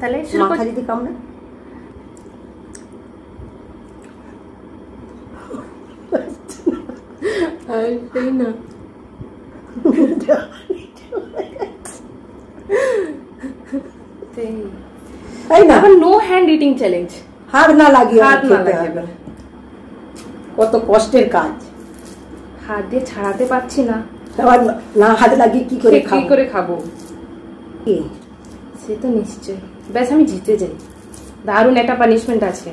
তাহলে শুরু মাথা যদি কামড়ে তাই না তাই না নো হ্যান্ড ইটিং চ্যালেঞ্জ হাত না লাগিয়ে হাত না খেতে লাগিয়ে হবে। কত কষ্টের কাজ হাত দিয়ে ছাড়াতে পারছি না আবার না হাত লাগিয়ে কি করে খাবো সে তো নিশ্চয় ব্যাস আমি জিতে যাই দারুণ একটা পানিশমেন্ট আছে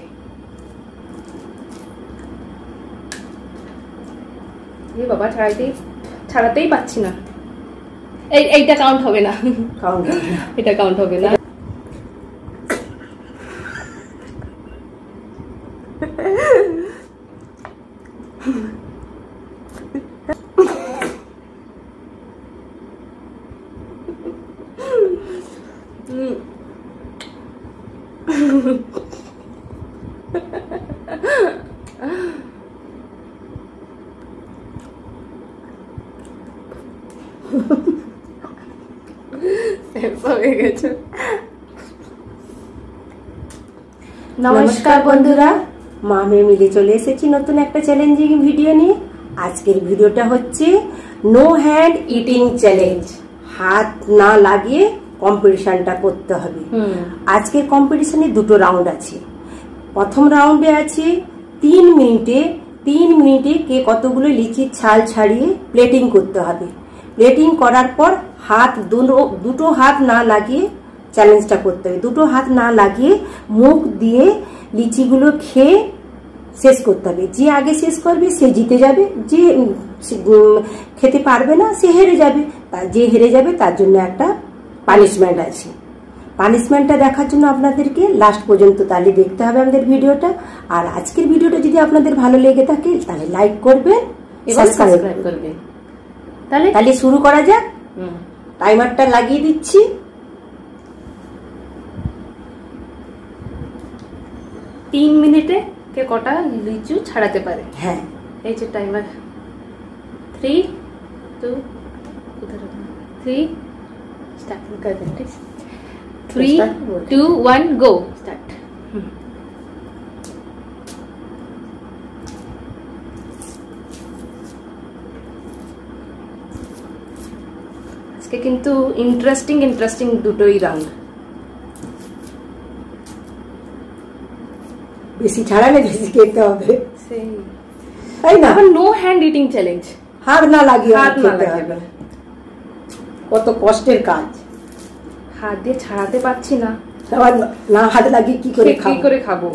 এই বাবা ছাড়াতেই পাচ্ছি না এইটা কাউন্ট হবে না এটা কাউন্ট হবে না নমস্কার বন্ধুরা, মা মেয়ে মিলে চলে এসেছি নতুন একটা চ্যালেঞ্জিং ভিডিও নিয়ে। আজকের ভিডিওটা হচ্ছে নো হ্যান্ড ইটিং চ্যালেঞ্জ। হাত না লাগিয়ে কম্পিটিশনটা করতে হবে। আজকের কম্পিটিশনে দুটো রাউন্ড আছে। প্রথম রাউন্ডে আছে 3 মিনিটে কে কতগুলো লিচির ছাল ছাড়িয়ে প্লেটিং করতে হবে। প্লেটিং করার পর দুটো হাত না লাগিয়ে চ্যালেঞ্জটা করতে হবে। দুটো হাত না লাগিয়ে মুখ দিয়ে লিচিগুলো খেয়ে শেষ করতে হবে। যে আগে শেষ করবে সে জিতে যাবে, যে খেতে পারবে না সে হেরে যাবে। যে হেরে যাবে তার জন্য একটা পানিশমেন্ট আছে। পানিশমেন্টটা দেখার জন্য আপনাদেরকে লাস্ট পর্যন্ত তাহলে দেখতে হবে আমাদের ভিডিওটা। আর আজকের ভিডিওটা যদি আপনাদের ভালো লেগে থাকে তাহলে লাইক করবেন, সাবস্ক্রাইব করবেন। তাহলে শুরু করা যাক। টাইমারটা লাগিয়ে দিচ্ছি। তিন মিনিটে কে কটা লিচু ছাড়াতে পারে। হ্যাঁ, এই যে টাইমার 3 2 3 स्टार्ट कर देते 3 2 1 गो स्टार्ट। আজকে কিন্তু ইন্টারেস্টিং দুটোই রাউন্ড। বেশি ছাড়ালে বেশি খেতে হবে, সেই তাই না? No hand eating challenge. হাত না লাগিয়ে খেতে হবে। কত কষ্টের কাজ। হাত দিয়ে ছাড়াতে পারছি না, আবার না হাত লাগিয়ে কি করে খাবো।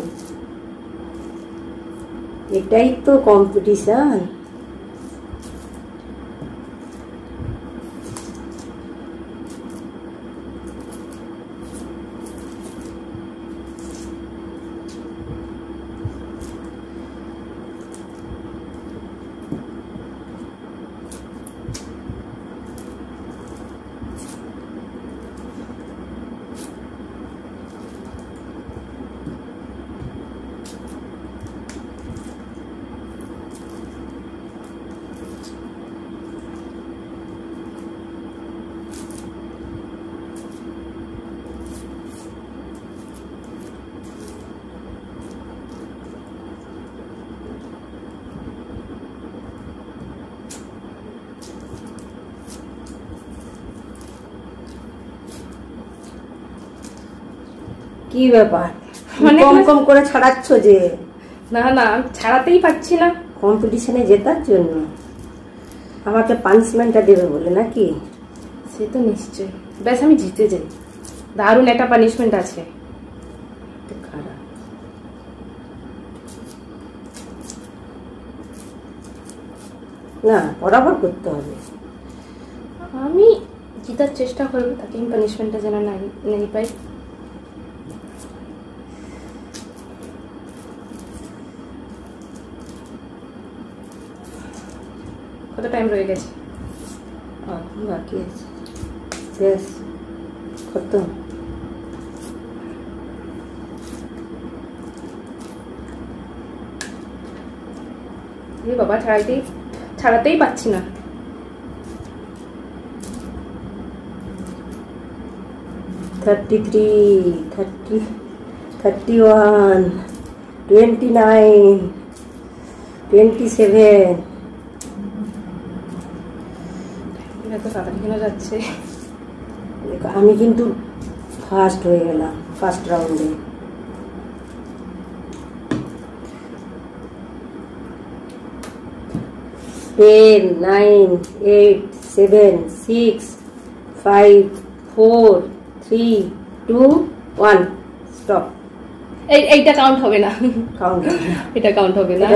এটাই তো কম্পিটিশন। কি ব্যাপার, কম করে ছাড়াচ্ছ যে? না ছাড়াতেই পারছি না। কম্পিটিশনে জেতার জন্য আমাকে পানিশমেন্টটা দেবে বলে নাকি? সে তো নিশ্চয় ব্যাস আমি জিতে যাই দারুণ একটা পানিশমেন্ট আছে। খারাপ না, বরাবর করতে হবে। আমি জিতার চেষ্টা করবো, তাকে আমি পানিশমেন্টটা যেন নেই পাই। কত টাইম রয়ে গেছে? বাকি আছে, বেশ খতম। বাবা ছাড়াতেই পাচ্ছি না। 33, 30, 31, 29, 27. যাচ্ছে। আমি কিন্তু ফার্স্ট হয়ে গেলাম ফার্স্ট রাউন্ডে। Ten, 9, 8, 7, 6, 5, 4, 3, 2, 1 stop. এইটা কাউন্ট হবে না, কাউন্ট হবে না, এটা কাউন্ট হবে না,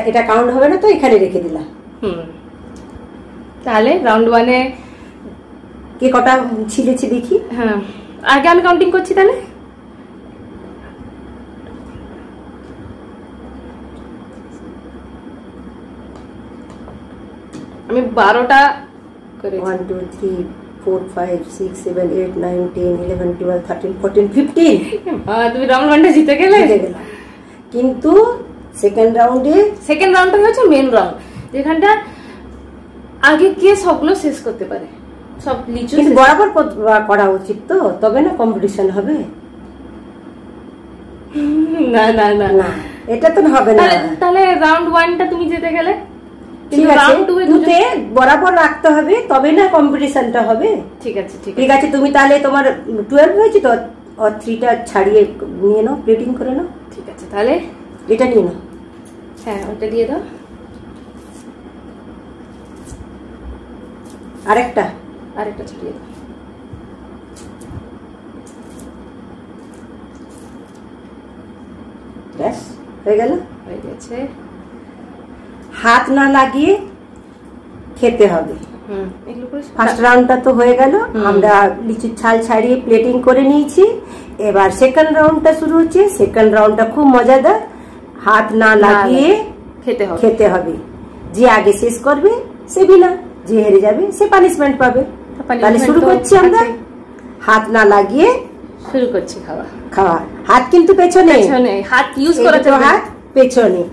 এটা কাউন্ট হবে না, তো এখানে রেখে দিলাম। তাহলে রাউন্ড 1-এ কে কটা ছিলেছে দেখি। হ্যাঁ, আগে আমি কাউন্টিং করছি। তাহলে আমি 12টা করে 1 2 3 4 5 6 7 8 9 10 11 12 13 14 15। তুমি রাউন্ড 1টা জিতে গেলে। কিন্তু সেকেন্ড রাউন্ডটা হচ্ছে মেন রাউন্ড, যেখানটা আগে কে সবগুলো শেষ করতে পারে। সব লিচু বরাবর করা উচিত, তো তবে না কম্পিটিশন হবে। না না না না, এটা তো হবে না। তাহলে রাউন্ড 1টা তুমি জিতে গেলে। ঠিক আছে, দুতে বরাবর রাখতে হবে, তবে না কম্পিটিশনটা হবে। ঠিক আছে ঠিক আছে। তুমি তাহলে তোমার 12 হয়েছে তো, 3টা ছাড়িয়ে নিয়ে নাও, প্লেটিং করে নাও। ঠিক আছে, তাহলে এটা নিয়ে নাও। হ্যাঁ, ওটা দিয়ে দাও। আরেকটা ছাড়িয়ে দাও। ব্যাস হয়ে গেল। হয়ে গেছে। হাত না লাগিয়ে খেতে হবে। ফার্স্ট রাউন্ডটা তো হয়ে গেল, আমরা লিচুর ছাল ছাড়িয়ে প্লেটিং করে নিয়েছি। এবার সেকেন্ড রাউন্ডটা শুরু হচ্ছে। সেকেন্ড রাউন্ডটা খুব মজাদার, হাত না লাগিয়ে খেতে হবে। যে আগে শেষ করবে সে বিনা, যে হেরে যাবে সে পানিশমেন্ট পাবে। তাহলে শুরু করছি আমরা। হাত না লাগিয়ে শুরু করছি খাওয়া। হাত কিন্তু পেছনে, হাত ইউজ করা যাবে, হাত পেছনে।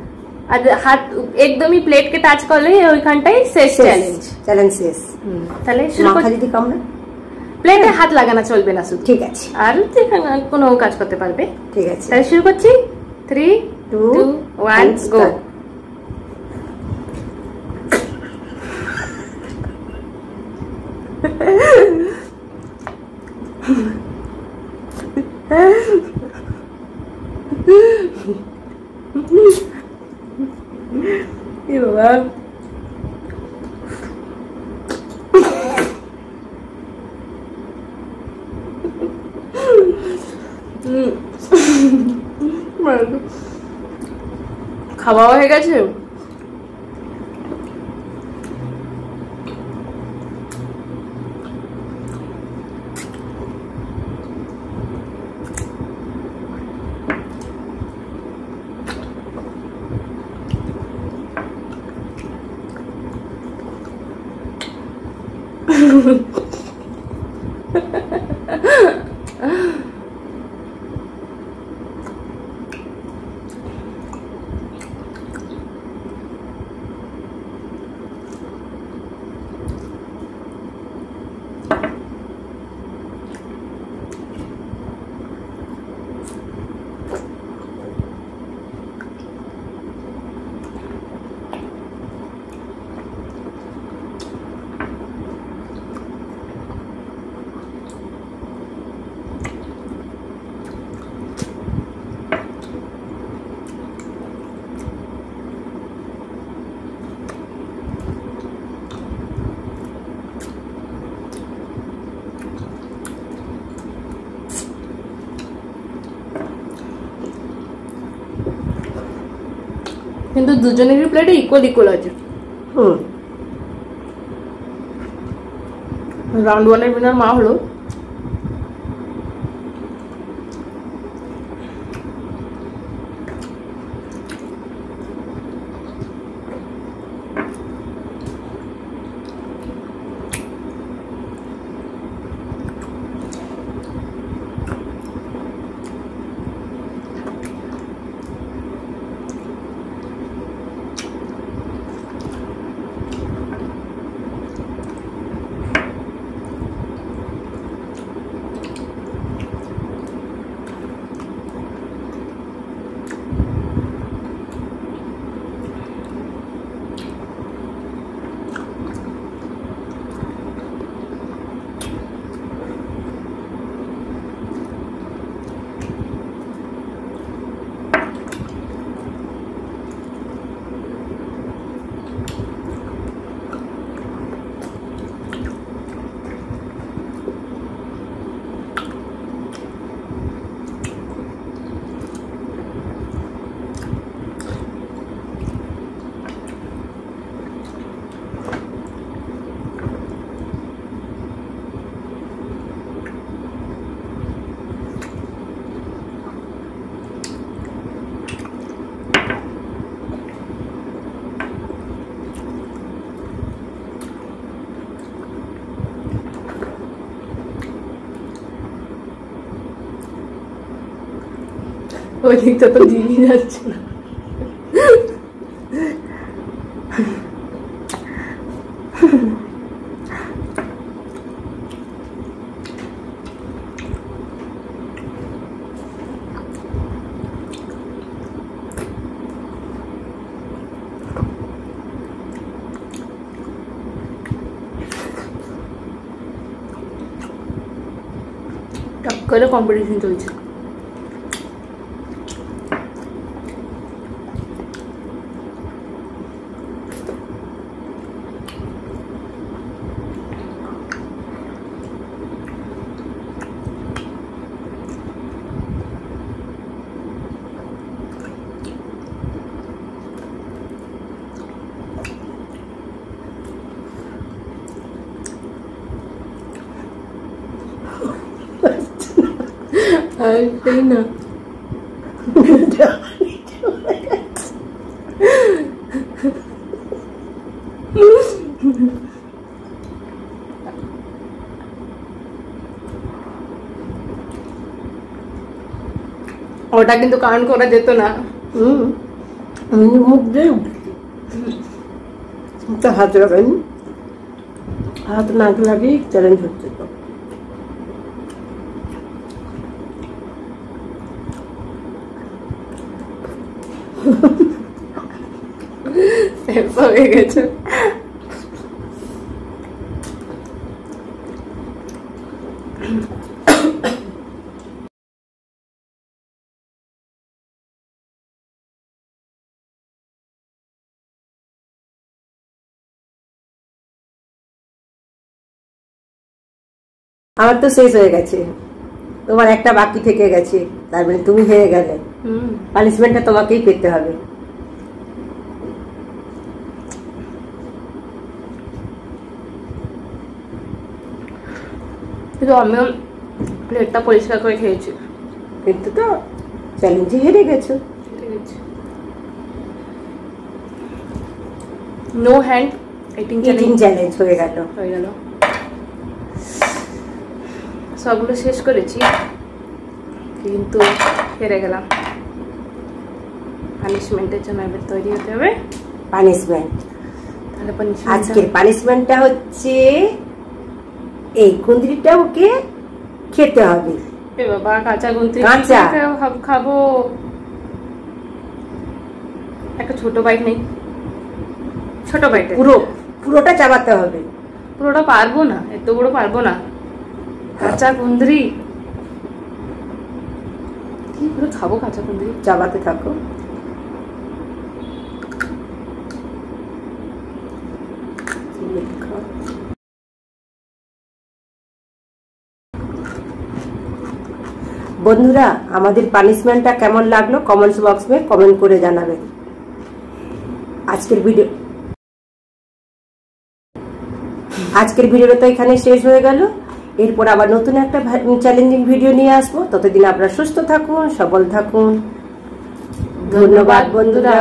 আর হাত একদমই প্লেটকে টাচ করলে ওইখানটাই শেষ, চ্যালেঞ্জ শেষ। তাহলে শুরু করি। দিদি কামনা প্লেটে হাত লাগানো চলবে না শুধু। ঠিক আছে, আর কোনো কাজ করতে পারবে। ঠিক আছে, তাহলে শুরু করছি। 3 2 1 গো। বাবা, খাওয়া হয়ে গেছে। কিন্তু দুজনেরই প্লেটে ইকুয়াল আছে। রাউন্ড 1-এর উইনার মা হলো। ওই দিকটা তো দিনই যাচ্ছে না। টক করে কম্পিটিশন চলছে। আসবেই না। ওটা কিন্তু কাউন্ট করা যেত না। মুখ দিয়ে হাত লাগাই, হাত নাক লাগিয়ে চ্যালেঞ্জ হচ্ছে তো। হয়ে গেছে। আমার তো শেষ হয়ে গেছে, তোমার একটা বাকি থেকে গেছে, তার মানে তুমি হেরে গেলে। পানিশমেন্টটা তোমাকেই পেতে হবে। কিন্তু আমিও প্লেটটা পরিষ্কার করে খেয়েছি, কিন্তু তো চ্যালেঞ্জে হেরে গেছো। ঠিক আছে, নো হ্যান্ড ইটিং চ্যালেঞ্জ হয়ে গেল। সবগুলো শেষ করেছি কিন্তু হেরে গেলাম। পানিশমেন্টের জন্য এবার তৈরি হতে হবে। পানিশমেন্ট, তাহলে পানিশমেন্ট আজকের পানিশমেন্টটা হচ্ছে এই কুঁদরিটা ওকে খেতে হবে। এ বাবা, কাঁচা কুঁদরি কাঁচা খাবো। একটা ছোট বাইট নেই? ছোট বাইট পুরোটা চাবাতে হবে। পুরোটা পারবো না, এত বড় পারবো না। কাঁচা কুঁদরি কি করে খাবো? কাঁচা কুঁদরি চাবাতে থাকো। বন্ধুরা, আমাদের পানিশমেন্টটা কেমন লাগলো কমেন্টস বক্স में কমেন্ট করে জানাবেন। আজকের ভিডিওটা তো এখানে শেষ হয়ে গেল। এরপর আবার নতুন একটা চ্যালেঞ্জিং ভিডিও নিয়ে আসবো। ততদিন আপনারা সুস্থ থাকুন, সবল থাকুন। ধন্যবাদ বন্ধুরা।